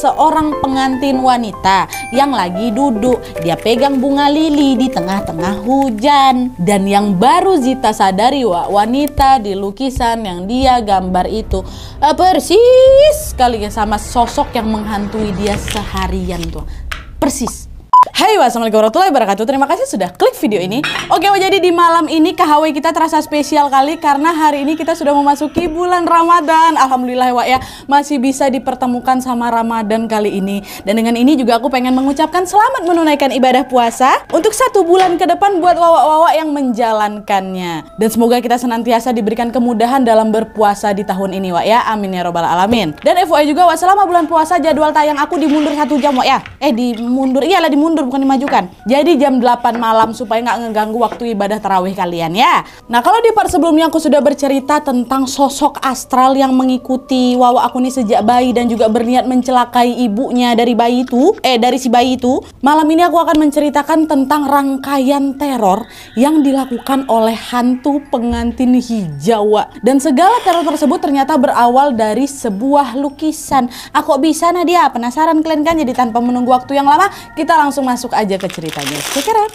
seorang pengantin wanita yang lagi duduk. Dia pegang bunga lili di tengah-tengah hujan. Dan yang baru Zita sadari, wanita di lukisan yang dia gambar itu persis sekali sama sosok yang menghantui dia seharian tuh. Persis. Hai, wassalamualaikum warahmatullahi wabarakatuh. Terima kasih sudah klik video ini. Oke, jadi di malam ini KHW kita terasa spesial kali karena hari ini kita sudah memasuki bulan Ramadan. Alhamdulillah ya, masih bisa dipertemukan sama Ramadan kali ini. Dan dengan ini juga aku pengen mengucapkan selamat menunaikan ibadah puasa untuk 1 bulan ke depan buat wawak-wawak yang menjalankannya. Dan semoga kita senantiasa diberikan kemudahan dalam berpuasa di tahun ini ya. Amin ya robbal alamin. Dan FYI juga selama bulan puasa jadwal tayang aku dimundur 1 jam ya. Dimundur bukan dimajukan. Jadi jam 8 malam supaya nggak ngeganggu waktu ibadah tarawih kalian ya. Nah, kalau di part sebelumnya aku sudah bercerita tentang sosok astral yang mengikuti wawa aku nih sejak bayi dan juga berniat mencelakai ibunya dari si bayi itu. Malam ini aku akan menceritakan tentang rangkaian teror yang dilakukan oleh hantu pengantin hijau. Dan segala teror tersebut ternyata berawal dari sebuah lukisan. Aku bisa Nadia, penasaran kalian kan? Jadi tanpa menunggu waktu yang lama, kita langsung masuk aja ke ceritanya. Sekarang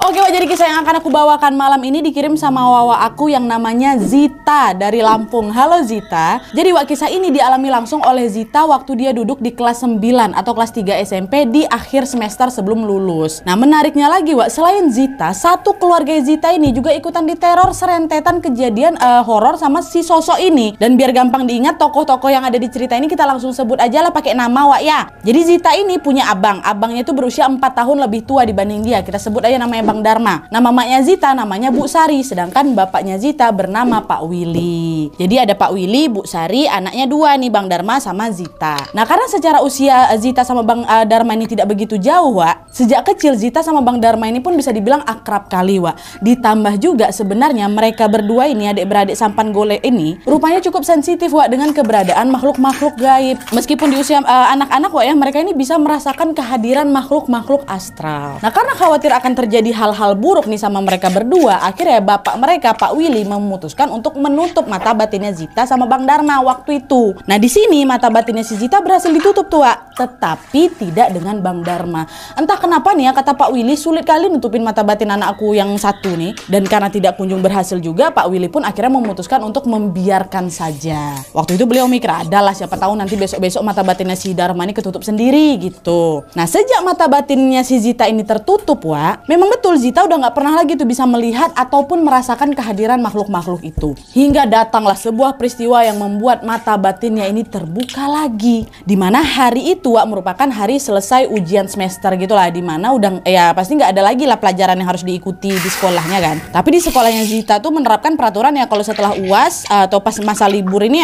oke, jadi kisah yang akan aku bawakan malam ini dikirim sama wawa aku yang namanya Zita dari Lampung. Halo Zita. Jadi kisah ini dialami langsung oleh Zita waktu dia duduk di kelas 9 atau kelas 3 SMP di akhir semester sebelum lulus. Nah, menariknya lagi selain Zita, satu keluarga Zita ini juga ikutan diteror serentetan kejadian horor sama si sosok ini. Dan biar gampang diingat tokoh-tokoh yang ada di cerita ini kita langsung sebut aja lah pakai nama ya. Jadi Zita ini punya abangnya itu berusia 4 tahun lebih tua dibanding dia. Kita sebut aja namanya Bang Dharma. Nama maknya Zita namanya Bu Sari, sedangkan bapaknya Zita bernama Pak Willy. Jadi ada Pak Willy, Bu Sari, anaknya 2 nih, Bang Dharma sama Zita. Nah, karena secara usia Zita sama Bang Dharma ini tidak begitu jauh, sejak kecil Zita sama Bang Dharma ini pun bisa dibilang akrab kali, Ditambah juga sebenarnya mereka berdua ini adik-beradik sampan golek ini rupanya cukup sensitif, dengan keberadaan makhluk-makhluk gaib. Meskipun di usia anak-anak, mereka ini bisa merasakan kehadiran makhluk-makhluk astral. Nah, karena khawatir akan terjadi hal-hal buruk nih sama mereka berdua, akhirnya bapak mereka Pak Willy memutuskan untuk menutup mata batinnya Zita sama Bang Dharma waktu itu. Nah, di sini mata batinnya si Zita berhasil ditutup tuh, tetapi tidak dengan Bang Dharma. Entah kenapa nih kata Pak Willy, sulit kali nutupin mata batin anakku yang satu nih. Dan karena tidak kunjung berhasil juga, Pak Willy pun akhirnya memutuskan untuk membiarkan saja. Waktu itu beliau mikir, adalah siapa tahu nanti besok-besok mata batinnya si Dharma ini ketutup sendiri gitu. Nah, sejak mata batinnya si Zita ini tertutup, memang betul Zita udah nggak pernah lagi tuh bisa melihat ataupun merasakan kehadiran makhluk-makhluk itu. Hingga datanglah sebuah peristiwa yang membuat mata batinnya ini terbuka lagi. Dimana hari itu merupakan hari selesai ujian semester gitulah. Dimana udah pasti nggak ada lagi lah pelajaran yang harus diikuti di sekolahnya kan. Tapi di sekolahnya Zita tuh menerapkan peraturan kalau setelah UAS atau pas masa libur ini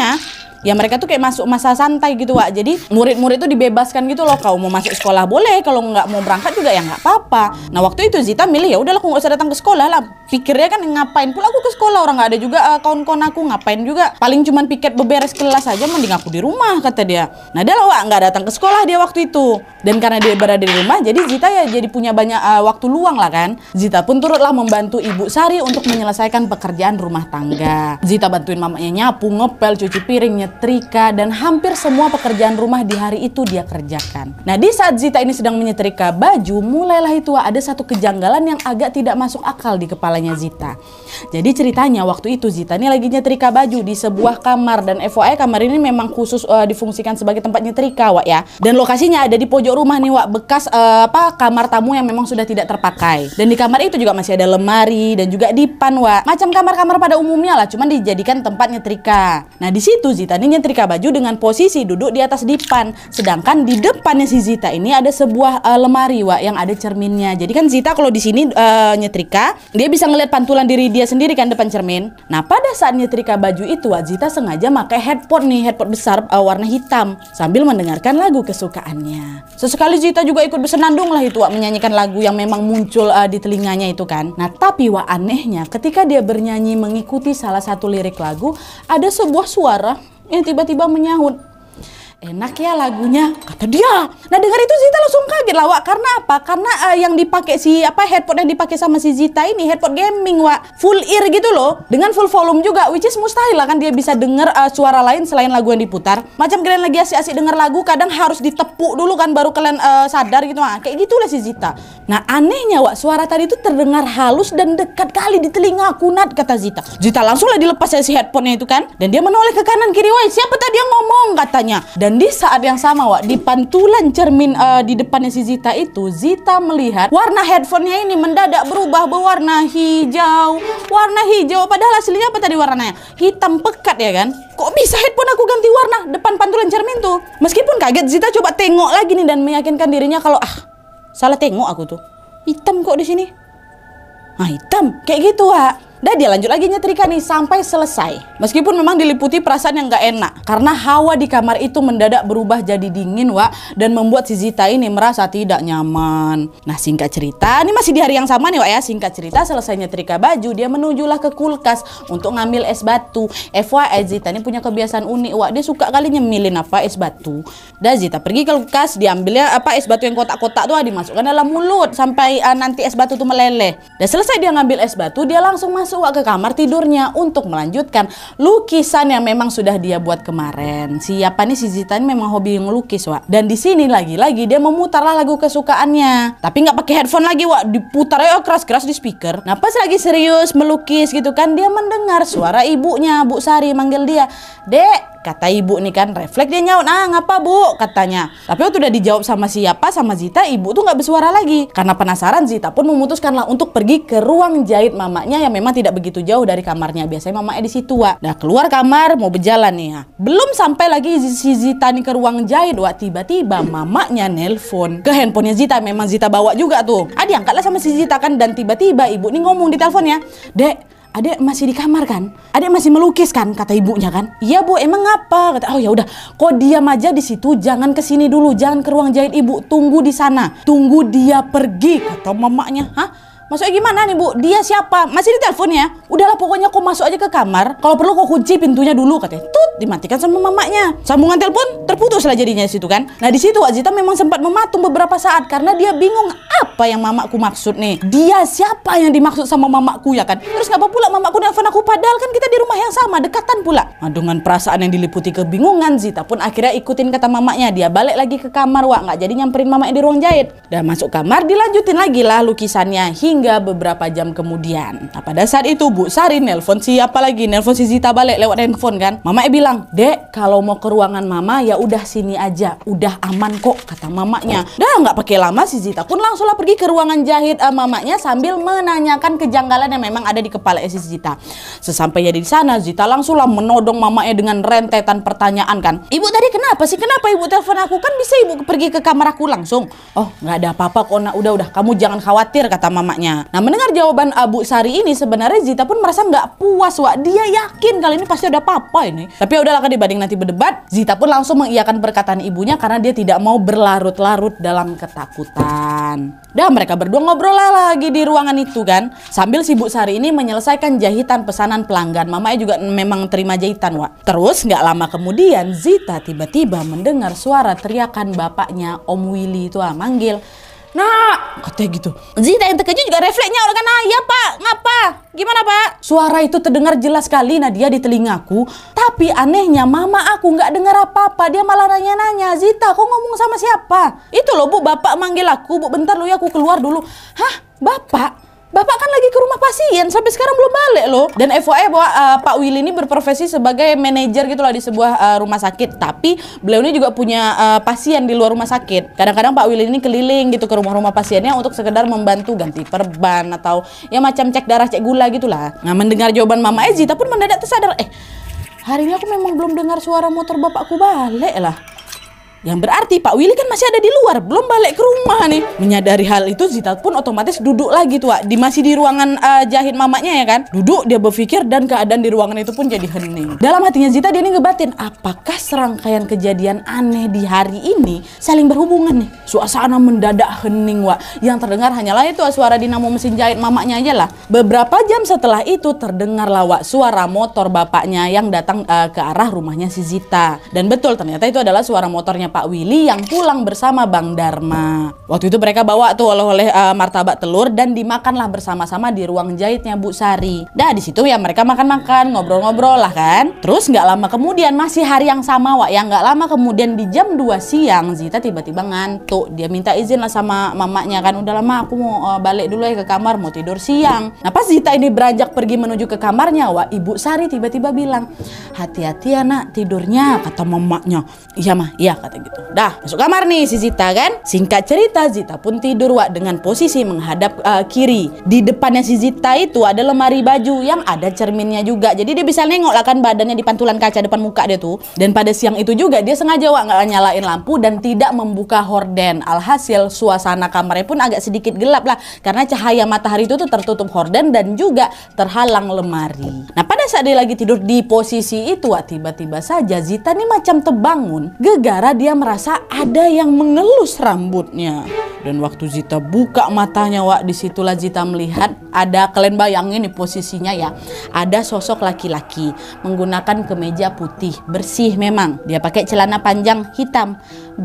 ya mereka tuh kayak masuk masa santai gitu, Jadi murid-murid tuh dibebaskan gitu loh. Kau mau masuk sekolah boleh, kalau nggak mau berangkat juga ya nggak apa-apa. Nah, waktu itu Zita milih ya udahlah aku nggak usah datang ke sekolah lah. Pikirnya kan ngapain pula aku ke sekolah, orang nggak ada juga kawan-kawan aku, ngapain juga, paling cuman piket beberes kelas aja, mending aku di rumah kata dia. Nah, dia lah nggak datang ke sekolah dia waktu itu. Dan karena dia berada di rumah, jadi Zita jadi punya banyak waktu luang lah kan. Zita pun turutlah membantu Ibu Sari untuk menyelesaikan pekerjaan rumah tangga. Zita bantuin mamanya nyapu, ngepel, cuci piring, nyetrika, dan hampir semua pekerjaan rumah di hari itu dia kerjakan. Nah, di saat Zita ini sedang menyetrika baju, mulailah itu ada satu kejanggalan yang agak tidak masuk akal di kepalanya Zita. Jadi ceritanya waktu itu Zita ini lagi nyetrika baju di sebuah kamar, dan FYI kamar ini memang khusus difungsikan sebagai tempat nyetrika, ya. Dan lokasinya ada di pojok rumah nih, bekas kamar tamu yang memang sudah tidak terpakai. Dan di kamar itu juga masih ada lemari dan juga dipan, macam kamar-kamar pada umumnya lah, cuman dijadikan tempat nyetrika. Nah, di situ Zita ini nyetrika baju dengan posisi duduk di atas dipan. Sedangkan di depannya si Zita ini ada sebuah lemari, yang ada cerminnya. Jadi kan Zita kalau di sini nyetrika, dia bisa ngelihat pantulan diri dia sendiri kan depan cermin. Nah, pada saat nyetrika baju itu, Zita sengaja pakai headphone besar warna hitam sambil mendengarkan lagu kesukaannya. Sesekali Zita juga ikut bersenandung lah itu, menyanyikan lagu yang memang muncul di telinganya itu kan. Nah, tapi anehnya ketika dia bernyanyi mengikuti salah satu lirik lagu, ada sebuah suara yang tiba-tiba menyahut, enak ya lagunya, kata dia. Nah dengar itu Zita langsung kaget lah Wak. Karena apa? Karena yang dipakai headphone yang dipakai sama si Zita ini headphone gaming Wak, full ear gitu loh, dengan full volume juga, which is mustahil lah kan dia bisa denger suara lain selain lagu yang diputar. Macam kalian lagi asik-asik denger lagu, kadang harus ditepuk dulu kan baru kalian sadar gitu. Kayak gitulah si Zita. Nah anehnya Wak, suara tadi itu terdengar halus dan dekat kali di telingaku Nat, kata Zita. Zita langsung lah dilepas dari si headphone-nya itu kan, dan dia menoleh ke kanan kiri, woi siapa tadi yang ngomong, katanya. Dan di saat yang sama Wak, di pantulan cermin di depannya si Zita itu, Zita melihat warna headphone-nya ini mendadak berubah berwarna hijau. Warna hijau, padahal aslinya apa tadi warnanya? Hitam pekat ya kan? Kok bisa headphone aku ganti warna depan pantulan cermin tuh? Meskipun kaget, Zita coba tengok lagi nih dan meyakinkan dirinya kalau salah tengok aku tuh. Hitam kok di sini. Hitam kayak gitu Wak. Dan dia lanjut lagi nyetrika nih sampai selesai. Meskipun memang diliputi perasaan yang gak enak, karena hawa di kamar itu mendadak berubah jadi dingin Wak, dan membuat si Zita ini merasa tidak nyaman. Nah singkat cerita, ini masih di hari yang sama nih Wak ya. Singkat cerita, selesai nyetrika baju, dia menujulah ke kulkas untuk ngambil es batu. FYI Zita ini punya kebiasaan unik Wak, dia suka kali nyemilin es batu. Dan Zita pergi ke kulkas, diambilnya es batu yang kotak-kotak tuh, dimasukkan dalam mulut sampai nanti es batu tuh meleleh. Dan selesai dia ngambil es batu, dia langsung masuk ke kamar tidurnya untuk melanjutkan lukisan yang memang sudah dia buat kemarin. Siapa nih si Zita ini memang hobi ngelukis Wak. Dan di sini lagi-lagi dia memutarlah lagu kesukaannya, tapi nggak pakai headphone lagi Wak, diputar aja keras-keras di speaker. Nah pas lagi serius melukis gitu kan, dia mendengar suara ibunya, Bu Sari manggil dia, "Dek," kata ibu nih kan, refleks dia nyaut, "Ngapa Bu?" katanya. Tapi waktu udah dijawab sama Zita, ibu tuh nggak bersuara lagi. Karena penasaran, Zita pun memutuskanlah untuk pergi ke ruang jahit mamanya yang memang tidak begitu jauh dari kamarnya. Biasanya mamanya di situ Wak. Nah keluar kamar mau berjalan nih ya. Belum sampai lagi si Zita nih ke ruang jahit Wak, tiba-tiba mamanya nelpon ke handphonenya Zita. Memang Zita bawa juga tuh. Diangkatlah sama si Zita kan, dan tiba-tiba ibu nih ngomong di teleponnya, "Dek, Adek masih di kamar kan? Adek masih melukis kan?" kata ibunya kan. "Iya Bu, emang apa?" kata. "Oh ya udah, kok diam aja di situ, jangan ke sini dulu, jangan ke ruang jahit Ibu, tunggu di sana, tunggu dia pergi," kata mamanya. Maksudnya gimana nih Bu? Dia siapa? Masih di telepon ya? Udahlah pokoknya kau masuk aja ke kamar. Kalau perlu kau kunci pintunya dulu, katanya. Tut, dimatikan sama mamanya. Sambungan telepon terputus lah jadinya di situ kan. Nah di situ Zita memang sempat mematung beberapa saat karena dia bingung apa yang mamaku maksud nih. Dia siapa yang dimaksud sama mamaku ya kan? Terus ngapa pula mamaku nelfon aku padahal kan kita di rumah yang sama, dekatan pula. Nah, dengan perasaan yang diliputi kebingungan, Zita pun akhirnya ikutin kata mamanya. Dia balik lagi ke kamar Wak, nggak jadi nyamperin mamanya di ruang jahit. Dan masuk kamar dilanjutin lagi lah lukisannya hingga beberapa jam kemudian. Nah pada saat itu Bu Sari nelpon si Zita balik lewat handphone kan. Mamanya bilang, "Dek, kalau mau ke ruangan mama ya udah sini aja, udah aman kok," kata mamanya. Dah nggak pakai lama si Zita pun langsunglah pergi ke ruangan jahit mamanya sambil menanyakan kejanggalan yang memang ada di kepala si Zita. Sesampainya di sana, Zita langsunglah menodong mamanya dengan rentetan pertanyaan kan. "Ibu tadi kenapa sih? Kenapa Ibu telepon aku? Kan bisa Ibu pergi ke kamar aku langsung." "Oh nggak ada apa-apa kok nak, udah kamu jangan khawatir," kata mamanya. Nah mendengar jawaban Bu Sari ini, sebenarnya Zita pun merasa nggak puas Wak. Dia yakin kali ini pasti ada apa-apa ini. Tapi udahlah kan, dibanding nanti berdebat, Zita pun langsung mengiyakan perkataan ibunya karena dia tidak mau berlarut-larut dalam ketakutan. Dan mereka berdua ngobrol lagi di ruangan itu kan, sambil si Bu Sari ini menyelesaikan jahitan pesanan pelanggan. Mamanya juga memang terima jahitan Wak. Terus nggak lama kemudian Zita tiba-tiba mendengar suara teriakan bapaknya, Om Willy itu manggil, "Nak," katanya gitu. Zita yang terkejut juga refleksnya orang kan, "Ya Pak, ngapa? Gimana Pak?" Suara itu terdengar jelas sekali Nadia di telingaku. Tapi anehnya mama aku nggak dengar apa-apa. Dia malah nanya-nanya, "Zita, kok ngomong sama siapa?" "Itu loh Bu, Bapak manggil aku. Bu, bentar loh ya, aku keluar dulu." "Hah? Bapak? Bapak kan lagi ke rumah pasien, sampai sekarang belum balik loh." Dan FYI bahwa Pak Willy ini berprofesi sebagai manajer gitulah di sebuah rumah sakit. Tapi beliau ini juga punya pasien di luar rumah sakit. Kadang-kadang Pak Willy ini keliling gitu ke rumah-rumah pasiennya untuk sekedar membantu ganti perban atau ya macam cek darah, cek gula gitulah. Nah mendengar jawaban Mama Zita pun mendadak tersadar, hari ini aku memang belum dengar suara motor bapakku balik lah. Yang berarti Pak Willy kan masih ada di luar, belum balik ke rumah nih. Menyadari hal itu, Zita pun otomatis duduk lagi tuh, Wak. Masih di ruangan jahit mamanya ya kan. Duduk dia berpikir dan keadaan di ruangan itu pun jadi hening. Dalam hatinya Zita dia nih ngebatin, apakah serangkaian kejadian aneh di hari ini saling berhubungan nih. Suasana mendadak hening, Wak. Yang terdengar hanyalah itu suara dinamo mesin jahit mamanya aja lah. Beberapa jam setelah itu terdengarlah, Wak, suara motor bapaknya yang datang ke arah rumahnya si Zita. Dan betul ternyata itu adalah suara motornya Pak Willy yang pulang bersama Bang Dharma. Waktu itu mereka bawa tuh oleh-oleh martabak telur dan dimakanlah bersama-sama di ruang jahitnya Bu Sari. Dah di situ ya mereka makan-makan, ngobrol-ngobrol lah kan. Terus nggak lama kemudian masih hari yang sama, Wak, yang nggak lama kemudian di jam 2 siang Zita tiba-tiba ngantuk. Dia minta izin lah sama mamanya kan, udah lama aku mau balik dulu ya ke kamar, mau tidur siang. Nah pas Zita ini beranjak pergi menuju ke kamarnya, Wak, Ibu Sari tiba-tiba bilang, hati-hati ya nak tidurnya, kata mamanya. Iya mah, iya kata gitu. Dah masuk kamar nih si Zita kan. Singkat cerita Zita pun tidur, Wak, dengan posisi menghadap kiri. Di depannya si Zita itu ada lemari baju yang ada cerminnya juga. Jadi dia bisa nengok lah kan badannya di pantulan kaca depan muka dia tuh. Dan pada siang itu juga dia sengaja, Wak, nggak nyalain lampu dan tidak membuka horden. Alhasil suasana kamarnya pun agak sedikit gelap lah karena cahaya matahari itu tuh tertutup horden dan juga terhalang lemari. Nah pada saat dia lagi tidur di posisi itu, Wak, tiba-tiba saja Zita nih macam terbangun gegara dia merasa ada yang mengelus rambutnya. Dan waktu Zita buka matanya, Wak, disitulah Zita melihat ada, kalian bayangin nih posisinya ya, ada sosok laki-laki menggunakan kemeja putih bersih memang. Dia pakai celana panjang hitam.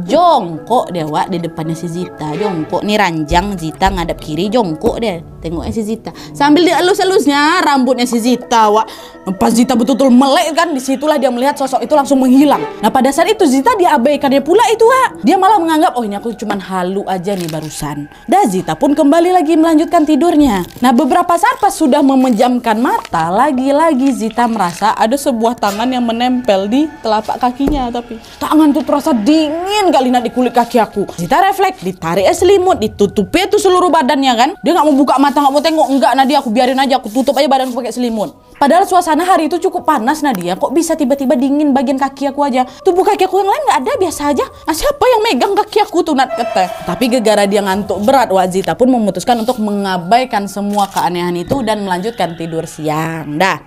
Jongkok dia, Wak, di depannya si Zita. Jongkok nih, ranjang Zita ngadap kiri, jongkok dia. Tengoknya si Zita sambil dielus-elusnya rambutnya si Zita, Wak. Pas Zita betul-betul melek kan, disitulah dia melihat sosok itu langsung menghilang. Nah pada saat itu Zita diabaikannya pula itu, Wak. Dia malah menganggap, oh ini aku cuman halu aja nih barusan. Dan Zita pun kembali lagi melanjutkan tidurnya. Nah beberapa saat pas sudah memejamkan mata, lagi-lagi Zita merasa ada sebuah tangan yang menempel di telapak kakinya. Tapi tangan tuh terasa dingin kali nak di kulit kaki aku. Zita refleks, ditarik selimut, ditutupi itu seluruh badannya kan. Dia nggak mau buka mata, nggak mau tengok. Enggak Nadia, aku biarin aja, aku tutup aja badanku pakai selimut. Padahal suasana hari itu cukup panas, Nadia. Kok bisa tiba-tiba dingin bagian kaki aku aja? Tubuh kaki aku yang lain nggak ada, biasa aja. Nah, siapa yang megang kaki aku tuh, Nat, kata. Tapi gegara dia ngantuk berat, Wak, Zita pun memutuskan untuk mengabaikan semua keanehan itu dan melanjutkan tidur siang. Dah.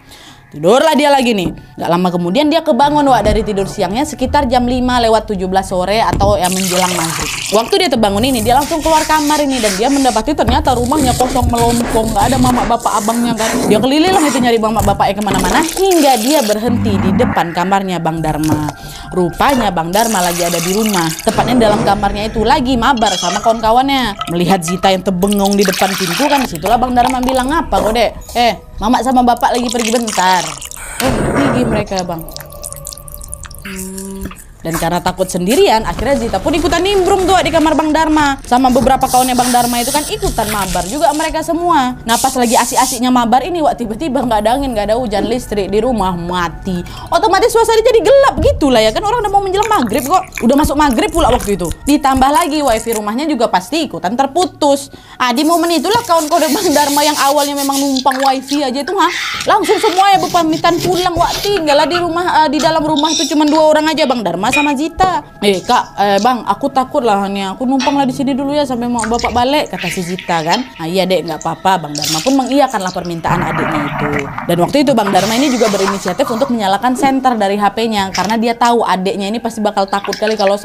Tidurlah dia lagi nih. Gak lama kemudian dia kebangun, Wak, dari tidur siangnya sekitar jam 5:17 sore atau yang menjelang maghrib. Waktu dia terbangun ini, dia langsung keluar kamar ini dan dia mendapati ternyata rumahnya kosong melompong, gak ada mama bapak abangnya kan. Dia keliling lah itu nyari mama bapaknya kemana-mana hingga dia berhenti di depan kamarnya Bang Dharma. Rupanya Bang Dharma lagi ada di rumah, tepatnya dalam kamarnya itu lagi mabar sama kawan-kawannya. Melihat Zita yang terbengong di depan pintu kan, disitulah Bang Dharma bilang, apa kok dek? Mama sama bapak lagi pergi bentar. Oh, pergi mereka, Bang. Dan karena takut sendirian, akhirnya Zita pun ikutan nimbrung tuh di kamar Bang Dharma. Sama beberapa kawannya Bang Dharma itu kan ikutan mabar juga mereka semua. Nah pas lagi asik-asiknya mabar ini, Wak, tiba-tiba nggak ada angin, nggak ada hujan, listrik di rumah mati. Otomatis suasana jadi gelap gitu lah ya kan, orang udah mau menjelang maghrib kok. Udah masuk maghrib pula waktu itu. Ditambah lagi wifi rumahnya juga pasti ikutan terputus. Di momen itulah kawan-kawan Bang Dharma yang awalnya memang numpang wifi aja itu langsung semuanya berpamitan pulang, Wak. Tinggallah di rumah, di dalam rumah itu cuma 2 orang aja, Bang Dharma sama Zita. Kak, Bang, aku takut lah nih, aku numpang lah di sini dulu ya sampai mau bapak balik, kata si Zita kan. Iya dek, nggak apa-apa. Bang Dharma pun mengiyakanlah permintaan adiknya itu. Dan waktu itu Bang Dharma ini juga berinisiatif untuk menyalakan senter dari HP-nya karena dia tahu adiknya ini pasti bakal takut kali kalau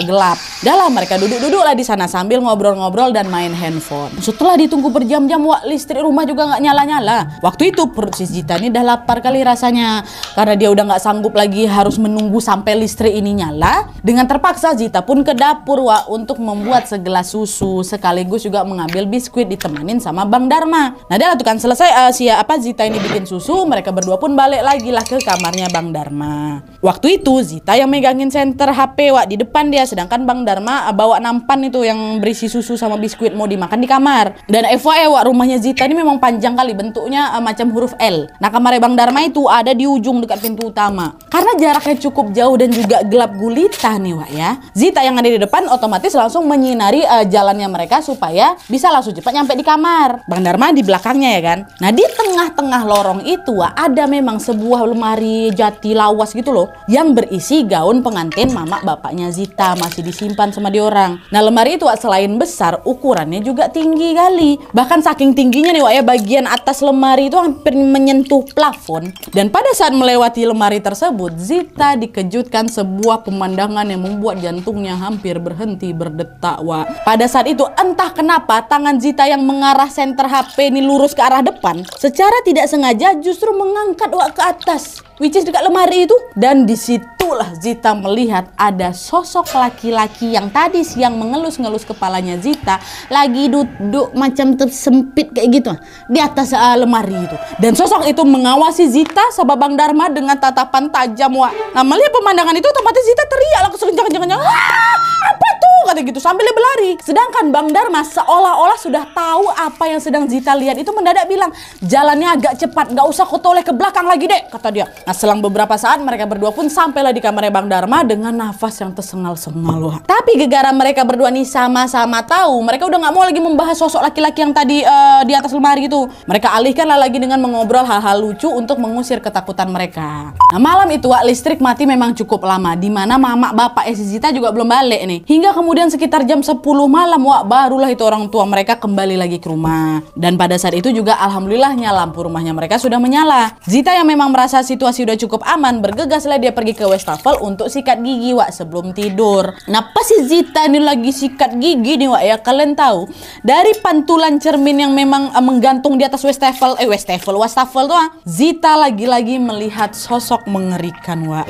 gelap. Dah lah, mereka duduk-duduk lah di sana sambil ngobrol-ngobrol dan main handphone. Setelah ditunggu berjam-jam, Wak, listrik rumah juga nggak nyala-nyala. Waktu itu perut si Zita ini dah lapar kali rasanya karena dia udah nggak sanggup lagi harus menunggu sampai listrik ini nyala. Dengan terpaksa Zita pun ke dapur, Wak, untuk membuat segelas susu sekaligus juga mengambil biskuit ditemanin sama Bang Dharma. Nah dah tuh kan selesai Zita ini bikin susu, mereka berdua pun balik lagi lah ke kamarnya Bang Dharma. Waktu itu Zita yang megangin senter HP, Wak, di depan dia, sedangkan Bang Dharma bawa nampan itu yang berisi susu sama biskuit mau dimakan di kamar. Dan FYI, Wak, rumahnya Zita ini memang panjang kali, bentuknya macam huruf L. Nah kamarnya Bang Dharma itu ada di ujung dekat pintu utama. Karena jaraknya cukup jauh dan juga gelap gelap gulita nih Wak ya. Zita yang ada di depan otomatis langsung menyinari jalannya mereka supaya bisa langsung cepat nyampe di kamar. Bang Dharma di belakangnya ya kan. Nah di tengah-tengah lorong itu Wak, ada memang sebuah lemari jati lawas gitu loh, yang berisi gaun pengantin mama bapaknya Zita, masih disimpan sama dia orang. Nah lemari itu Wak, selain besar, ukurannya juga tinggi kali. Bahkan saking tingginya nih Wak ya, bagian atas lemari itu hampir menyentuh plafon. Dan pada saat melewati lemari tersebut, Zita dikejutkan sebuah pemandangan yang membuat jantungnya hampir berhenti berdetak Wak. Pada saat itu entah kenapa tangan Zita yang mengarah senter HP ini lurus ke arah depan, secara tidak sengaja justru mengangkat Wak ke atas, which is dekat lemari itu. Dan disitulah Zita melihat ada sosok laki-laki yang tadi siang mengelus-ngelus kepalanya Zita lagi duduk macam tersempit kayak gitu di atas lemari itu. Dan sosok itu mengawasi Zita sama Bang Dharma dengan tatapan tajam Wak. Nah melihat pemandangan itu otomatis Zita teriak lah kencang-kencangnya, apa tuh kata gitu sambil dia berlari. Sedangkan Bang Dharma seolah-olah sudah tahu apa yang sedang Zita lihat itu, mendadak bilang, jalannya agak cepat, gak usah kau toleh ke belakang lagi dek, kata dia. Nah selang beberapa saat mereka berdua pun sampailah di kamarnya Bang Dharma dengan nafas yang tersengal-sengal Wak. Tapi gegara mereka berdua nih sama-sama tahu mereka udah gak mau lagi membahas sosok laki-laki yang tadi di atas lemari itu. Mereka alihkanlah lagi dengan mengobrol hal-hal lucu untuk mengusir ketakutan mereka. Nah malam itu Wak, listrik mati memang cukup lama, dimana mama bapak si Zita juga belum balik nih. Hingga kemudian sekitar jam 10 malam Wak, barulah itu orang tua mereka kembali lagi ke rumah. Dan pada saat itu juga alhamdulillahnya lampu rumahnya mereka sudah menyala. Zita yang memang merasa situasi udah cukup aman, bergegaslah dia pergi ke wastafel untuk sikat gigi Wak sebelum tidur. Nah pas si Zita ini lagi sikat gigi nih Wak ya, kalian tahu dari pantulan cermin yang memang menggantung di atas wastafel tuh Zita lagi-lagi melihat sosok mengerikan Wak.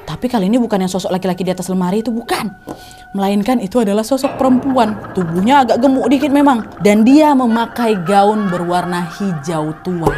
Tapi kali ini bukan yang sosok laki-laki di atas lemari itu, bukan. Melainkan itu adalah sosok perempuan. Tubuhnya agak gemuk dikit memang. Dan dia memakai gaun berwarna hijau tua.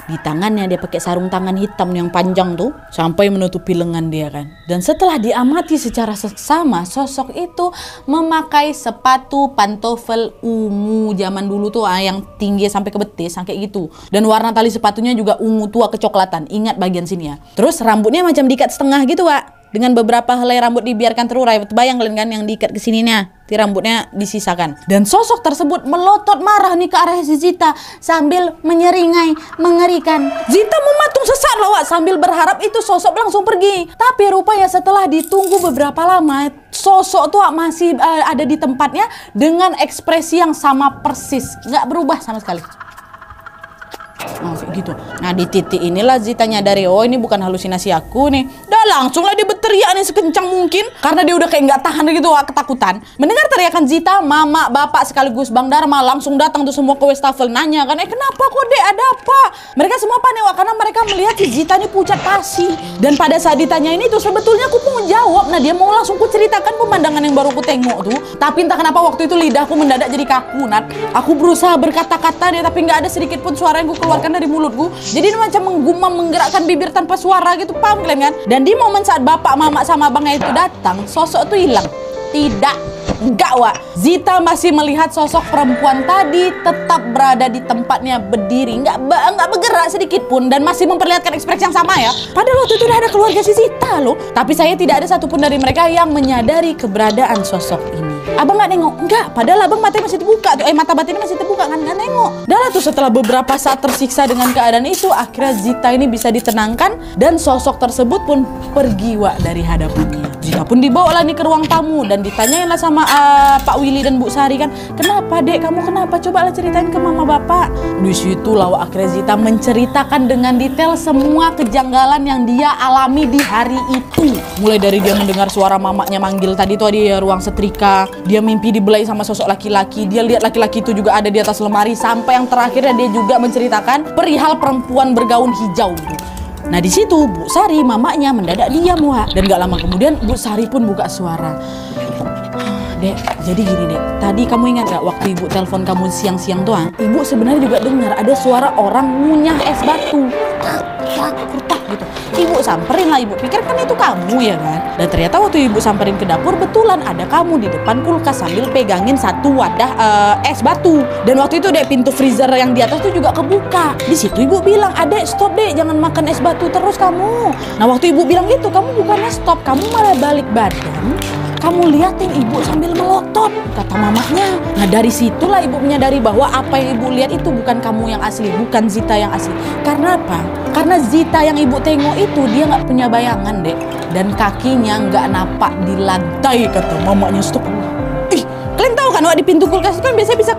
Di tangannya dia pakai sarung tangan hitam yang panjang tuh, sampai menutupi lengan dia kan. Dan setelah diamati secara seksama, sosok itu memakai sepatu pantofel ungu zaman dulu tuh yang tinggi sampai ke betis, kayak gitu. Dan warna tali sepatunya juga ungu tua kecoklatan. Ingat bagian sini ya. Terus rambutnya macam diikat setengah gitu Wak, dengan beberapa helai rambut dibiarkan terurai. Bayang kalian kan yang diikat ke sininya, di rambutnya disisakan. Dan sosok tersebut melotot marah nih ke arah si Zita sambil menyeringai mengerikan. Zita mematung sesaat loh Wak, sambil berharap itu sosok langsung pergi. Tapi rupanya setelah ditunggu beberapa lama, sosok tuh masih ada di tempatnya dengan ekspresi yang sama persis, nggak berubah sama sekali. Oh, gitu. Nah di titik inilah Zita nyadari, oh ini bukan halusinasi aku nih. Dah langsunglah dia berteriak nih sekencang mungkin, karena dia udah kayak nggak tahan gitu Wak, ketakutan. Mendengar teriakan Zita, mama, bapak sekaligus Bang Dharma langsung datang tuh semua ke wastafel nanya kan, kenapa kok dek, ada apa? Mereka semua panik Wak, karena mereka melihat si Zita ini pucat pasi. Dan pada saat ditanya ini tuh sebetulnya aku mau jawab, nah dia mau langsung ku ceritakan pemandangan yang baru ku tengok tuh. Tapi entah kenapa waktu itu lidahku mendadak jadi kaku Nat. Aku berusaha berkata-kata deh, tapi nggak ada sedikit pun suara yang ku keluarkan dari mulutku. Jadi ini macam menggumam, menggerakkan bibir tanpa suara gitu, paham kalian kan? Dan di momen saat bapak, mama sama abangnya itu datang, sosok itu hilang. Enggak Wak, Zita masih melihat sosok perempuan tadi tetap berada di tempatnya berdiri, nggak bergerak sedikit pun, dan masih memperlihatkan ekspresi yang sama ya. Padahal waktu itu udah ada keluarga si Zita loh. Tapi saya tidak ada satupun dari mereka yang menyadari keberadaan sosok ini. Abang nggak nengok? Enggak, padahal abang matanya masih terbuka tuh, mata batinnya masih terbuka kan, nggak nengok. Dah lah tuh setelah beberapa saat tersiksa dengan keadaan itu, akhirnya Zita ini bisa ditenangkan dan sosok tersebut pun pergi Wak dari hadapannya. Zita pun dibawa lah nih ke ruang tamu dan ditanyain lah sama Pak Willy dan Bu Sari kan, kenapa dek, kamu kenapa, coba lah ceritain ke mama bapak. Di situ lah Wak, akhirnya Zita menceritakan dengan detail semua kejanggalan yang dia alami di hari itu. Mulai dari dia mendengar suara mamanya manggil tadi tuh di ruang setrika, dia mimpi dibelai sama sosok laki-laki, dia lihat laki-laki itu juga ada di atas lemari, sampai yang terakhirnya dia juga menceritakan perihal perempuan bergaun hijau gitu. Nah di situ Bu Sari, mamanya mendadak diam Wak, dan gak lama kemudian Bu Sari pun buka suara. Dek, jadi gini dek, tadi kamu ingat gak waktu ibu telepon kamu siang-siang tuh, ibu sebenarnya juga dengar ada suara orang ngunyah es batu. Kurtak gitu. Ibu samperin lah, ibu pikir kan itu kamu ya kan. Dan ternyata waktu ibu samperin ke dapur, betulan ada kamu di depan kulkas sambil pegangin satu wadah es batu. Dan waktu itu dek, pintu freezer yang di atas tuh juga kebuka. Di situ ibu bilang, adek stop dek, jangan makan es batu terus kamu. Nah waktu ibu bilang gitu, kamu bukannya stop, kamu malah balik badan. Kamu liatin ibu sambil melotot, kata mamahnya. Nah dari situlah ibu menyadari bahwa apa yang ibu lihat itu bukan kamu yang asli, bukan Zita yang asli. Karena apa? Karena Zita yang ibu tengok itu dia nggak punya bayangan dek, dan kakinya nggak napak di lantai, kata mamanya. Stop. Kalian tahu kan, Wak, di pintu kulkas itu kan biasanya bisa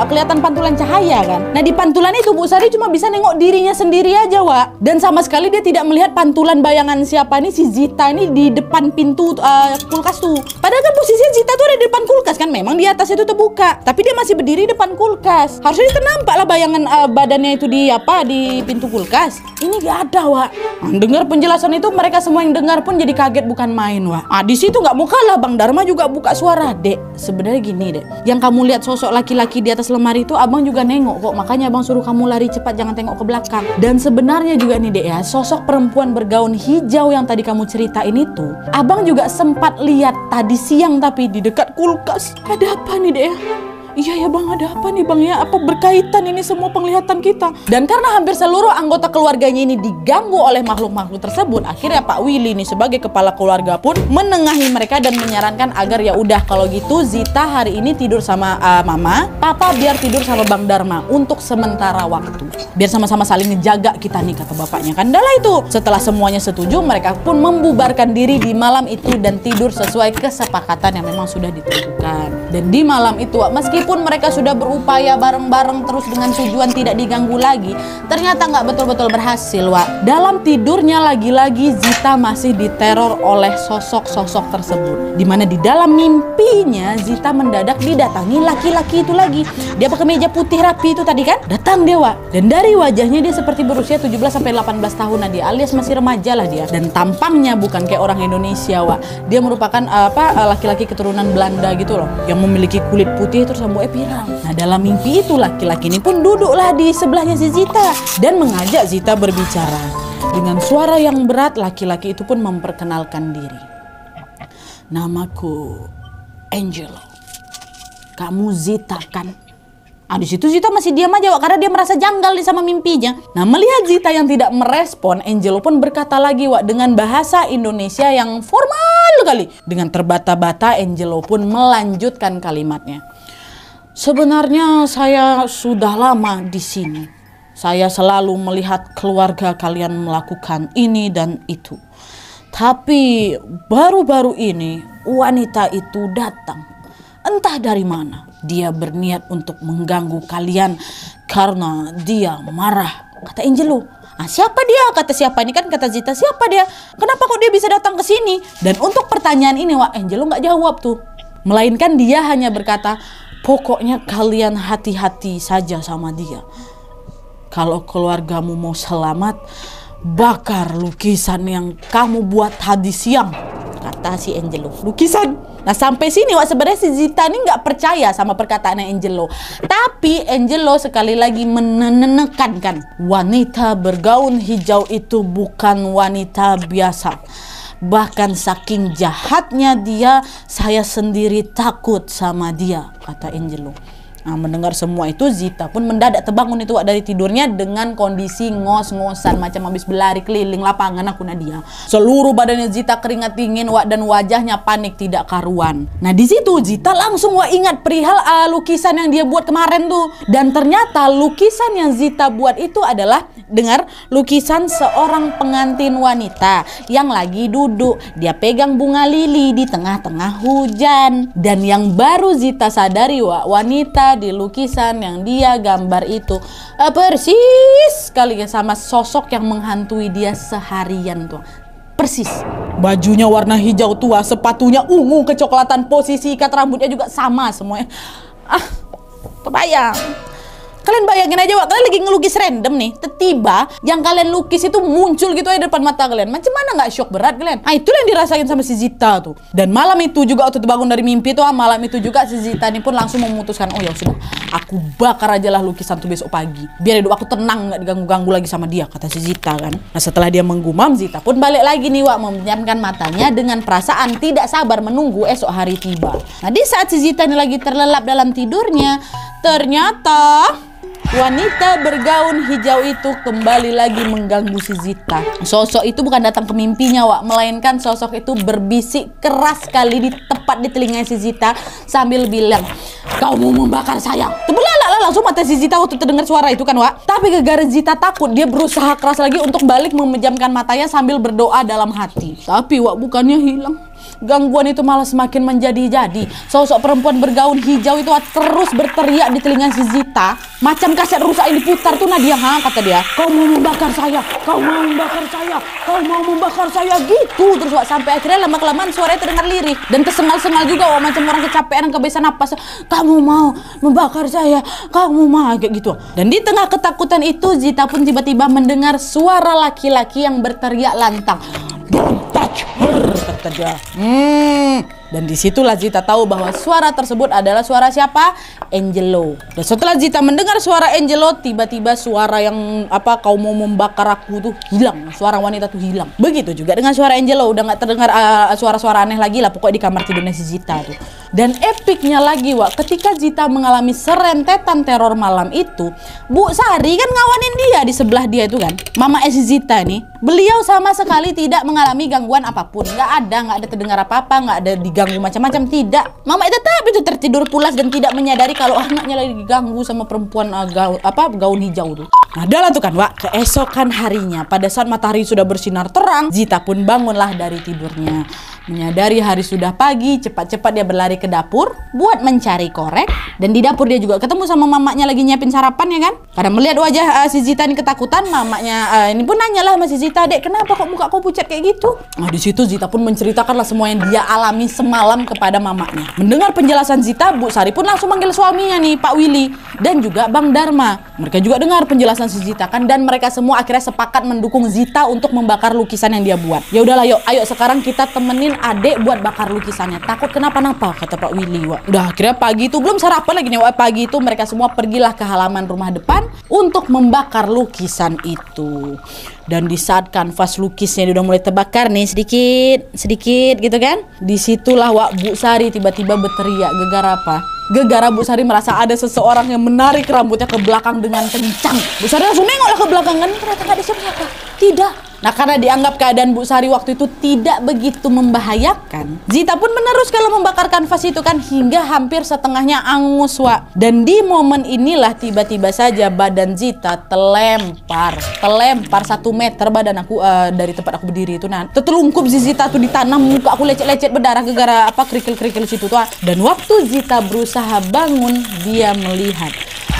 kelihatan pantulan cahaya kan. Nah di pantulan itu Bu Sari cuma bisa nengok dirinya sendiri aja, Wak. Dan sama sekali dia tidak melihat pantulan bayangan siapa nih, si Zita ini di depan pintu kulkas tuh. Padahal kan posisinya Zita tuh ada di depan kulkas kan, memang di atas itu terbuka, tapi dia masih berdiri depan kulkas. Harusnya dia nampak lah bayangan badannya itu di pintu kulkas. Ini gak ada, Wak. Dengar penjelasan itu, mereka semua yang dengar pun jadi kaget bukan main, Wak. Di situ nggak mau kalah, Bang Dharma juga buka suara. Dek, sebenarnya gini dek, yang kamu lihat sosok laki-laki di atas lemari itu abang juga nengok kok, makanya abang suruh kamu lari cepat, jangan tengok ke belakang. Dan sebenarnya juga nih dek ya, sosok perempuan bergaun hijau yang tadi kamu ceritain itu, abang juga sempat lihat tadi siang tapi di dekat kulkas. Ada apa nih dek ya? Iya ya bang, ada apa nih bang ya? Apa berkaitan ini semua penglihatan kita? Dan karena hampir seluruh anggota keluarganya ini diganggu oleh makhluk-makhluk tersebut, akhirnya Pak Willy nih sebagai kepala keluarga pun menengahi mereka dan menyarankan agar ya udah kalau gitu Zita hari ini tidur sama mama, papa biar tidur sama Bang Dharma untuk sementara waktu. Biar sama-sama saling ngejaga kita nih, kata bapaknya kan. Dah itu. Setelah semuanya setuju, mereka pun membubarkan diri di malam itu dan tidur sesuai kesepakatan yang memang sudah ditentukan. Dan di malam itu meskipun mereka sudah berupaya bareng-bareng terus dengan tujuan tidak diganggu lagi, ternyata nggak betul-betul berhasil, Wak. Dalam tidurnya lagi-lagi Zita masih diteror oleh sosok-sosok tersebut. Dimana di dalam mimpinya Zita mendadak didatangi laki-laki itu lagi. Dia pakai meja putih rapi itu tadi kan? Datang dia, Wak. Dan dari wajahnya dia seperti berusia 17-18 tahunan dia, alias masih remaja lah dia. Dan tampangnya bukan kayak orang Indonesia, Wak. Dia merupakan laki-laki keturunan Belanda gitu loh, yang memiliki kulit putih terus rambutnya pirang. Nah dalam mimpi itu laki-laki ini pun duduklah di sebelahnya si Zita dan mengajak Zita berbicara. Dengan suara yang berat laki-laki itu pun memperkenalkan diri. Namaku Angelo. Kamu Zita kan? Di situ Zita masih diam aja, Wak, karena dia merasa janggal sama mimpinya. Nah melihat Zita yang tidak merespon, Angelo pun berkata lagi, Wak, dengan bahasa Indonesia yang formal kali. Dengan terbata-bata Angelo pun melanjutkan kalimatnya. Sebenarnya saya sudah lama di sini. Saya selalu melihat keluarga kalian melakukan ini dan itu. Tapi baru-baru ini wanita itu datang. Entah dari mana. Dia berniat untuk mengganggu kalian karena dia marah. Kata Angelo. Siapa dia? Kata siapa ini kan? Kata Zita, siapa dia? Kenapa kok dia bisa datang ke sini? Dan untuk pertanyaan ini, Wak, Angelo nggak jawab tuh. Melainkan dia hanya berkata, pokoknya kalian hati-hati saja sama dia. Kalau keluargamu mau selamat, bakar lukisan yang kamu buat tadi siang. Kata si Angelo. Lukisan. Nah sampai sini, Wak, sebenarnya si Zita ini nggak percaya sama perkataan Angelo. Tapi Angelo sekali lagi menekankan wanita bergaun hijau itu bukan wanita biasa. Bahkan saking jahatnya dia, saya sendiri takut sama dia, kata Angelo. Nah, mendengar semua itu Zita pun mendadak terbangun itu, Wak, dari tidurnya dengan kondisi ngos-ngosan macam habis berlari keliling lapangan aku Nadia. Seluruh badannya Zita keringat dingin, Wak, dan wajahnya panik tidak karuan. Nah di situ Zita langsung, Wak, ingat perihal lukisan yang dia buat kemarin tuh. Dan ternyata lukisan yang Zita buat itu adalah, dengar, lukisan seorang pengantin wanita yang lagi duduk. Dia pegang bunga lili di tengah-tengah hujan. Dan yang baru Zita sadari, Wak, wanita di lukisan yang dia gambar itu persis sekali sama sosok yang menghantui dia seharian tuh. Persis. Bajunya warna hijau tua, sepatunya ungu kecoklatan, posisi ikat rambutnya juga sama semuanya. Kebayang. Kalian bayangin aja, Wak, kalian lagi ngelukis random nih, tiba-tiba yang kalian lukis itu muncul gitu aja depan mata kalian. Macam mana nggak shock berat kalian? Nah, itu yang dirasain sama si Zita tuh. Dan malam itu juga waktu bangun dari mimpi tuh, malam itu juga si Zita ini pun langsung memutuskan, oh ya sudah, aku bakar aja lah lukisan tuh besok pagi. Biar hidup aku tenang, nggak diganggu-ganggu lagi sama dia, kata si Zita kan. Nah, setelah dia menggumam, Zita pun balik lagi nih, Wak, memejamkan matanya dengan perasaan tidak sabar menunggu esok hari tiba. Nah, di saat si Zita ini lagi terlelap dalam tidurnya, ternyata wanita bergaun hijau itu kembali lagi mengganggu si Zita. Sosok itu bukan datang ke mimpinya, Wak, melainkan sosok itu berbisik keras sekali tepat di telinga si Zita sambil bilang, kau mau membakar saya. Terbelalak langsung mata si Zita waktu terdengar suara itu kan, Wak. Tapi gara-gara Zita takut, dia berusaha keras lagi untuk balik memejamkan matanya sambil berdoa dalam hati. Tapi, Wak, bukannya hilang. Gangguan itu malah semakin menjadi-jadi. Sosok perempuan bergaun hijau itu terus berteriak di telinga si Zita. Macam kaset rusak ini diputar tuh, Nadia, kata dia. Kau mau membakar saya, kau mau membakar saya, kau mau membakar saya, gitu terus, Wak. Sampai akhirnya lama-kelamaan suaranya terdengar lirih dan tersengal-sengal juga, Wak, macam orang kecapean, kebiasaan napas. Kamu mau membakar saya, kamu mau, kayak gitu. Dan di tengah ketakutan itu, Zita pun tiba-tiba mendengar suara laki-laki yang berteriak lantang. Don't touch her, kata dia. Dan disitulah Zita tahu bahwa suara tersebut adalah suara siapa? Angelo. Dan setelah Zita mendengar suara Angelo, tiba-tiba suara yang kau mau membakar aku tuh hilang. Suara wanita tuh hilang. Begitu juga dengan suara Angelo, udah nggak terdengar suara-suara aneh lagi lah pokoknya di kamar tidurnya si Zita tuh. Dan epiknya lagi, Wak, ketika Zita mengalami serentetan teror malam itu, Bu Sari kan ngawanin dia di sebelah dia itu kan, mama si Zita nih. Beliau sama sekali tidak mengalami gangguan apapun, nggak ada terdengar apa-apa, nggak ada diganggu macam-macam, tidak. Mama tetap itu tertidur pulas dan tidak menyadari kalau anaknya lagi diganggu sama perempuan gaun hijau tuh. Nah, adalah tuh kan, Wak, keesokan harinya pada saat matahari sudah bersinar terang, Zita pun bangunlah dari tidurnya. Menyadari hari sudah pagi, cepat-cepat dia berlari ke dapur buat mencari korek. Dan di dapur dia juga ketemu sama mamanya lagi nyiapin sarapan, ya kan? Karena melihat wajah si Zita ini ketakutan, mamanya ini pun nanyalah sama si Zita, Dek, kenapa kok muka kau pucat kayak gitu? Nah, di situ Zita pun menceritakanlah semua yang dia alami semalam kepada mamanya. Mendengar penjelasan Zita, Bu Sari pun langsung manggil suaminya nih, Pak Willy, dan juga Bang Dharma. Mereka juga dengar penjelasan si Zita kan, dan mereka semua akhirnya sepakat mendukung Zita untuk membakar lukisan yang dia buat. Ya udahlah, yuk, ayo sekarang kita temenin adek buat bakar lukisannya. Takut kenapa-napa, kata Pak Willy, Wak. Udah akhirnya pagi itu belum sarapan lagi nih, Wak. Pagi itu mereka semua pergilah ke halaman rumah depan untuk membakar lukisan itu. Dan di saat kanvas lukisnya udah mulai terbakar nih sedikit gitu kan, disitulah, Wak, Bu Sari tiba-tiba berteriak. Gegara apa? Gegara Bu Sari merasa ada seseorang yang menarik rambutnya ke belakang dengan kencang. Bu Sari langsung nengoklah ke belakang kan, ternyata gak ada siapa-siapa. Tidak. Nah, karena dianggap keadaan Bu Sari waktu itu tidak begitu membahayakan, Zita pun meneruskan membakar kanvas itu kan hingga hampir setengahnya angus, Wak. Dan di momen inilah tiba-tiba saja badan Zita terlempar 1 meter badan aku dari tempat aku berdiri itu. Nah, tertelungkup Zita tuh di tanah, muka aku lecet-lecet berdarah gara-gara kerikil-kerikil situ tuh. Dan waktu Zita berusaha bangun, dia melihat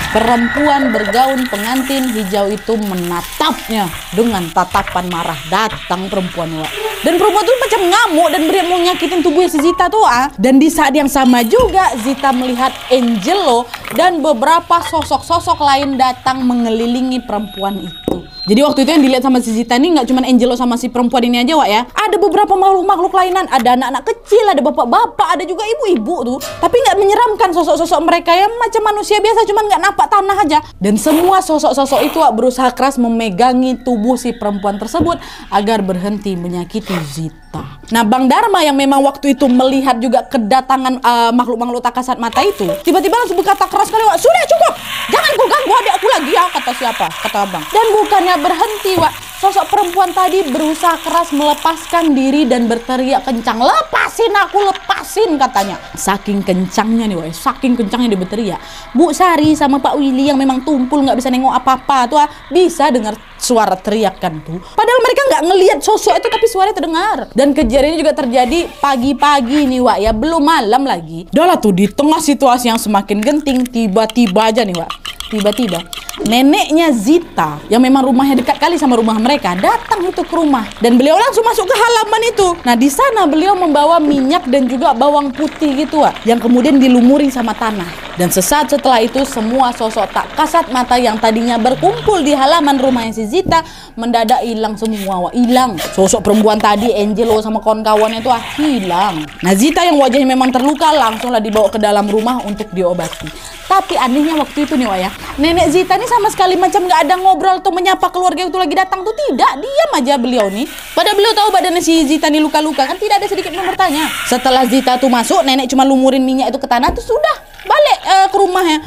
perempuan bergaun pengantin hijau itu menatapnya dengan tatapan marah. Datang perempuan, Wak. Dan perempuan itu macam ngamuk dan beriak mau nyakitin tubuhnya si Zita tuh. Dan di saat yang sama juga Zita melihat Angelo dan beberapa sosok-sosok lain datang mengelilingi perempuan itu. Jadi waktu itu yang dilihat sama si Zita ini nggak cuma Angelo sama si perempuan ini aja, Wak, ya. Ada beberapa makhluk-makhluk lainan, ada anak-anak kecil, ada bapak-bapak, ada juga ibu-ibu tuh. Tapi nggak menyeramkan sosok-sosok mereka yang macam manusia biasa, cuma nggak napak tanah aja. Dan semua sosok-sosok itu, Wak, berusaha keras memegangi tubuh si perempuan tersebut agar berhenti menyakiti Zita. Nah, Bang Dharma yang memang waktu itu melihat juga kedatangan makhluk-makhluk tak kasat mata itu, tiba-tiba langsung berkata keras sekali, Wak, sudah cukup, jangan kau ganggu adik aku lagi ya, kata siapa? Kata Abang. Dan bukannya berhenti, Wak, sosok perempuan tadi berusaha keras melepaskan diri dan berteriak kencang, lepasin aku, lepasin, katanya. Saking kencangnya nih, Wak, saking kencangnya dia berteriak, Bu Sari sama Pak Willy yang memang tumpul nggak bisa nengok apa-apa tuh bisa dengar suara teriakan tuh. Padahal mereka nggak ngelihat sosok itu, tapi suaranya terdengar. Dan kejadian ini juga terjadi pagi-pagi nih, Wak, ya, belum malam lagi. Udah lah tuh, di tengah situasi yang semakin genting, tiba-tiba aja nih, Wak, tiba-tiba neneknya Zita yang memang rumahnya dekat kali sama rumah mereka datang itu ke rumah dan beliau langsung masuk ke halaman itu. Nah di sana beliau membawa minyak dan juga bawang putih gitu yang kemudian dilumuri sama tanah. Dan sesaat setelah itu semua sosok tak kasat mata yang tadinya berkumpul di halaman rumahnya si Zita mendadak hilang semua, hilang. Sosok perempuan tadi, Angelo sama kawan-kawannya itu hilang. Nah Zita yang wajahnya memang terluka langsunglah dibawa ke dalam rumah untuk diobati. Tapi anehnya waktu itu nih ya, nenek Zita ini sama sekali macam nggak ada ngobrol atau menyapa keluarga itu lagi datang tuh, tidak, diam aja beliau nih. Padahal beliau tahu badannya si Zita nih luka-luka kan, tidak ada sedikit pun bertanya. Setelah Zita tuh masuk, nenek cuma lumurin minyak itu ke tanah tuh sudah balik ke rumahnya.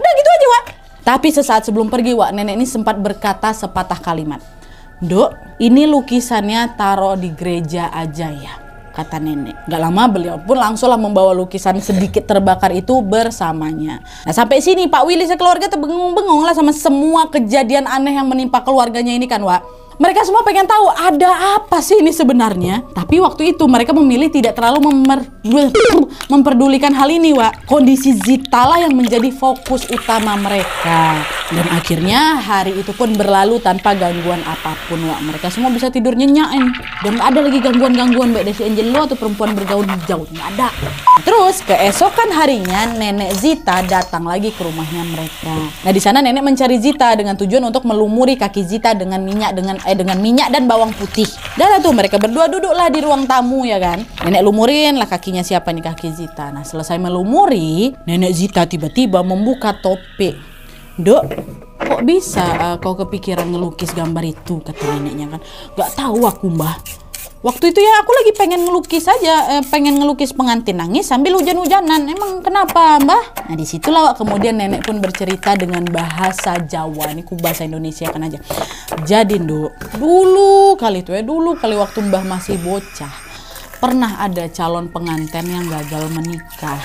Udah gitu aja Wak. Tapi sesaat sebelum pergi Wak, nenek ini sempat berkata sepatah kalimat. Dok, ini lukisannya taruh di gereja aja ya, kata nenek. Gak lama beliau pun langsunglah membawa lukisan sedikit terbakar itu bersamanya. Nah sampai sini Pak Willy sekeluarga terbengung-bengung lah sama semua kejadian aneh yang menimpa keluarganya ini kan Wak. Mereka semua pengen tahu ada apa sih ini sebenarnya. Tapi waktu itu mereka memilih tidak terlalu memperdulikan hal ini Wak. Kondisi Zita lah yang menjadi fokus utama mereka. Dan akhirnya hari itu pun berlalu tanpa gangguan apapun Wak. Mereka semua bisa tidur nyenyak dan gak ada lagi gangguan-gangguan baik dari si Angelo atau perempuan bergaun hijau. Gak ada. Terus keesokan harinya nenek Zita datang lagi ke rumahnya mereka. Nah di sana nenek mencari Zita dengan tujuan untuk melumuri kaki Zita dengan minyak dan bawang putih. Dan tuh mereka berdua duduklah di ruang tamu ya kan. Nenek lumurin lah kakinya siapa nih, kaki Zita. Nah selesai melumuri, nenek Zita tiba-tiba membuka topik. Dok, kok bisa kau kepikiran ngelukis gambar itu, kata neneknya kan. Gak tahu aku mbah. Waktu itu ya aku lagi pengen ngelukis aja, pengen ngelukis pengantin nangis sambil hujan-hujanan. Emang kenapa mbah? Nah disitulah Wak, kemudian nenek pun bercerita dengan bahasa Jawa. Ini ku bahasa Indonesia kan aja. Jadi Dok, dulu kali waktu mbah masih bocah, pernah ada calon pengantin yang gagal menikah.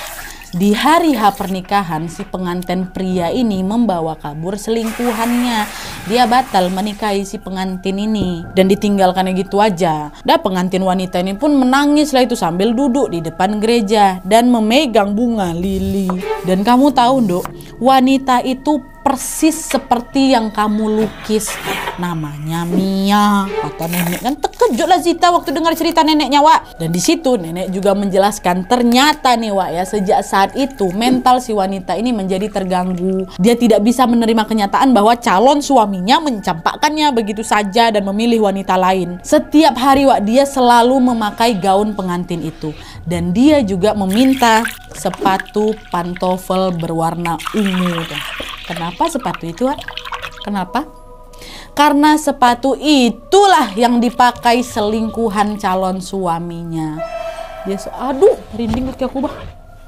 Di hari H pernikahan, si pengantin pria ini membawa kabur selingkuhannya. Dia batal menikahi si pengantin ini dan ditinggalkannya gitu aja. Dan pengantin wanita ini pun menangis lah itu sambil duduk di depan gereja dan memegang bunga lili. Dan kamu tahu Dok, wanita itu persis seperti yang kamu lukis. Namanya Mia, kata nenek. Kan terkejut lah Zita waktu dengar cerita neneknya Wak. Dan di situ nenek juga menjelaskan ternyata nih Wak ya, sejak saat itu mental si wanita ini menjadi terganggu. Dia tidak bisa menerima kenyataan bahwa calon suaminya mencampakkannya begitu saja dan memilih wanita lain. Setiap hari Wak dia selalu memakai gaun pengantin itu. Dan dia juga meminta sepatu pantofel berwarna ungu. Kenapa sepatu itu Wak? Kenapa? Karena sepatu itulah yang dipakai selingkuhan calon suaminya. Dia aduh, merinding kaki aku bah.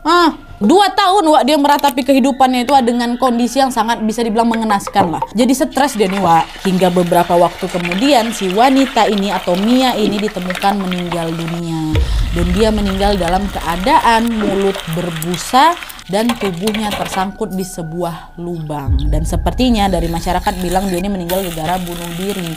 2 tahun Wak dia meratapi kehidupannya itu dengan kondisi yang sangat bisa dibilang mengenaskan lah. Jadi stres dia nih Wak. Hingga beberapa waktu kemudian si wanita ini atau Mia ini ditemukan meninggal dunia. Dan dia meninggal dalam keadaan mulut berbusa dan tubuhnya tersangkut di sebuah lubang. Dan sepertinya dari masyarakat bilang dia ini meninggal gara-gara bunuh diri.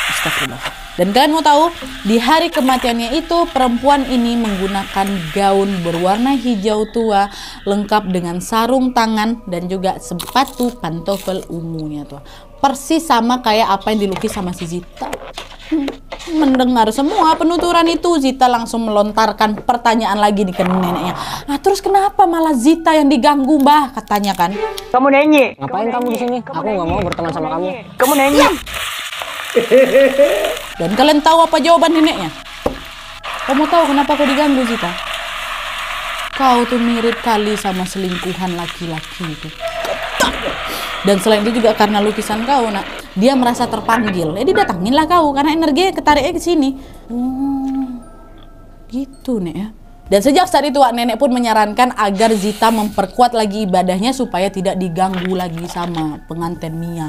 Astagfirullah. Dan kalian mau tahu, di hari kematiannya itu perempuan ini menggunakan gaun berwarna hijau tua lengkap dengan sarung tangan dan juga sepatu pantofel ungunya tuh. Persis sama kayak apa yang dilukis sama si Zita. Mendengar semua penuturan itu, Zita langsung melontarkan pertanyaan lagi nih ke neneknya. Terus kenapa malah Zita yang diganggu mbah, katanya kan. Kamu nyanyi. Ngapain kamu di sini? Aku nggak mau berteman sama kamu. Kamu nyanyi. Dan kalian tahu apa jawaban neneknya? Kamu tahu kenapa aku diganggu Zita? Kau tuh mirip kali sama selingkuhan laki-laki itu. Dan selain itu juga karena lukisan kau nak, dia merasa terpanggil. Jadi datanginlah kau karena energinya ketariknya ke sini. Gitu nek ya. Dan sejak saat itu nenek pun menyarankan agar Zita memperkuat lagi ibadahnya supaya tidak diganggu lagi sama pengantin Mia.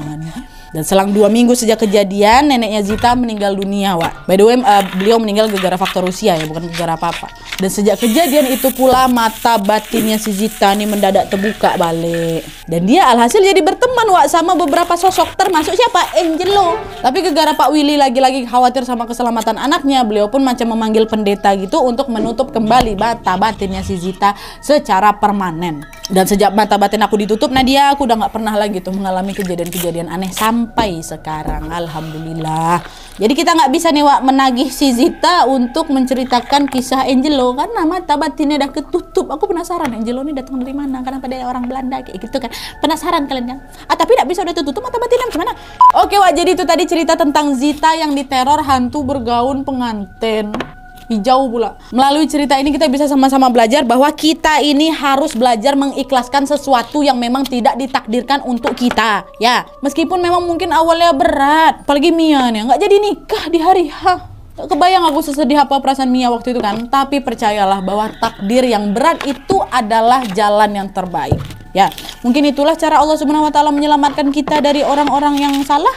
Dan selang 2 minggu sejak kejadian, neneknya Zita meninggal dunia Wak. By the way, beliau meninggal gara-gara faktor usia ya, bukan gara-gara apa-apa. Dan sejak kejadian itu pula mata batinnya si Zita nih mendadak terbuka balik. Dan dia alhasil jadi berteman Wak sama beberapa sosok, termasuk siapa? Angelo. Tapi gara-gara Pak Willy lagi-lagi khawatir sama keselamatan anaknya, beliau pun macam memanggil pendeta gitu untuk menutup kembali dari mata batinnya si Zita secara permanen. Dan sejak mata batin aku ditutup, Nadia, aku udah nggak pernah lagi tuh mengalami kejadian-kejadian aneh sampai sekarang. Alhamdulillah. Jadi kita nggak bisa nih Wak menagih si Zita untuk menceritakan kisah Angelo karena mata batinnya udah ketutup. Aku penasaran Angelo ini datang dari mana? Karena pada orang Belanda kayak gitu kan. Penasaran kalian kan? Tapi nggak bisa, udah tertutup mata batinnya gimana? Oke Wak, jadi itu tadi cerita tentang Zita yang diteror hantu bergaun pengantin hijau pula. Melalui cerita ini kita bisa sama-sama belajar bahwa kita ini harus belajar mengikhlaskan sesuatu yang memang tidak ditakdirkan untuk kita. Ya, meskipun memang mungkin awalnya berat, apalagi Mia nih nggak jadi nikah di hari H. Kebayang aku sesedih apa perasaan Mia waktu itu kan. Tapi percayalah bahwa takdir yang berat itu adalah jalan yang terbaik. Ya, mungkin itulah cara Allah Subhanahu wa taala menyelamatkan kita dari orang-orang yang salah.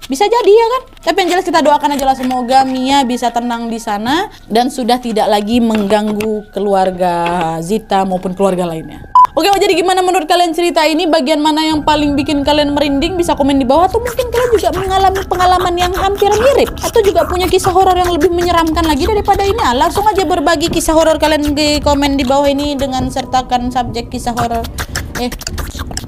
Bisa jadi ya kan? Tapi yang jelas kita doakan aja lah semoga Mia bisa tenang di sana dan sudah tidak lagi mengganggu keluarga Zita maupun keluarga lainnya. Oke, jadi gimana menurut kalian cerita ini? Bagian mana yang paling bikin kalian merinding? Bisa komen di bawah. Atau mungkin kalian juga mengalami pengalaman yang hampir mirip, atau juga punya kisah horor yang lebih menyeramkan lagi daripada ini. Langsung aja berbagi kisah horor kalian di komen di bawah ini dengan sertakan subjek kisah horor.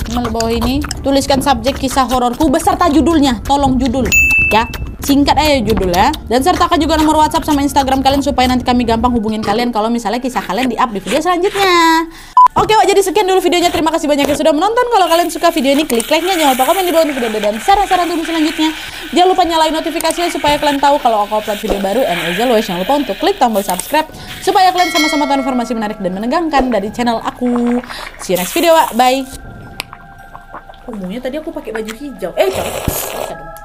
Di bawah ini tuliskan subjek kisah hororku beserta judulnya, tolong judul ya, singkat aja judul ya, dan sertakan juga nomor WhatsApp sama Instagram kalian supaya nanti kami gampang hubungin kalian kalau misalnya kisah kalian di-up di video selanjutnya. Oke Wak, jadi sekian dulu videonya, terima kasih banyak yang sudah menonton. Kalau kalian suka video ini, klik like-nya, jangan lupa komen di bawah untuk video dan saran-saran untuk selanjutnya. Jangan lupa nyalain notifikasinya supaya kalian tahu kalau aku upload video baru. And as always, jangan lupa untuk klik tombol subscribe supaya kalian sama-sama tahu informasi menarik dan menegangkan dari channel aku. See you next video Wak, bye. Umumnya tadi aku pakai baju hijau. Jangan.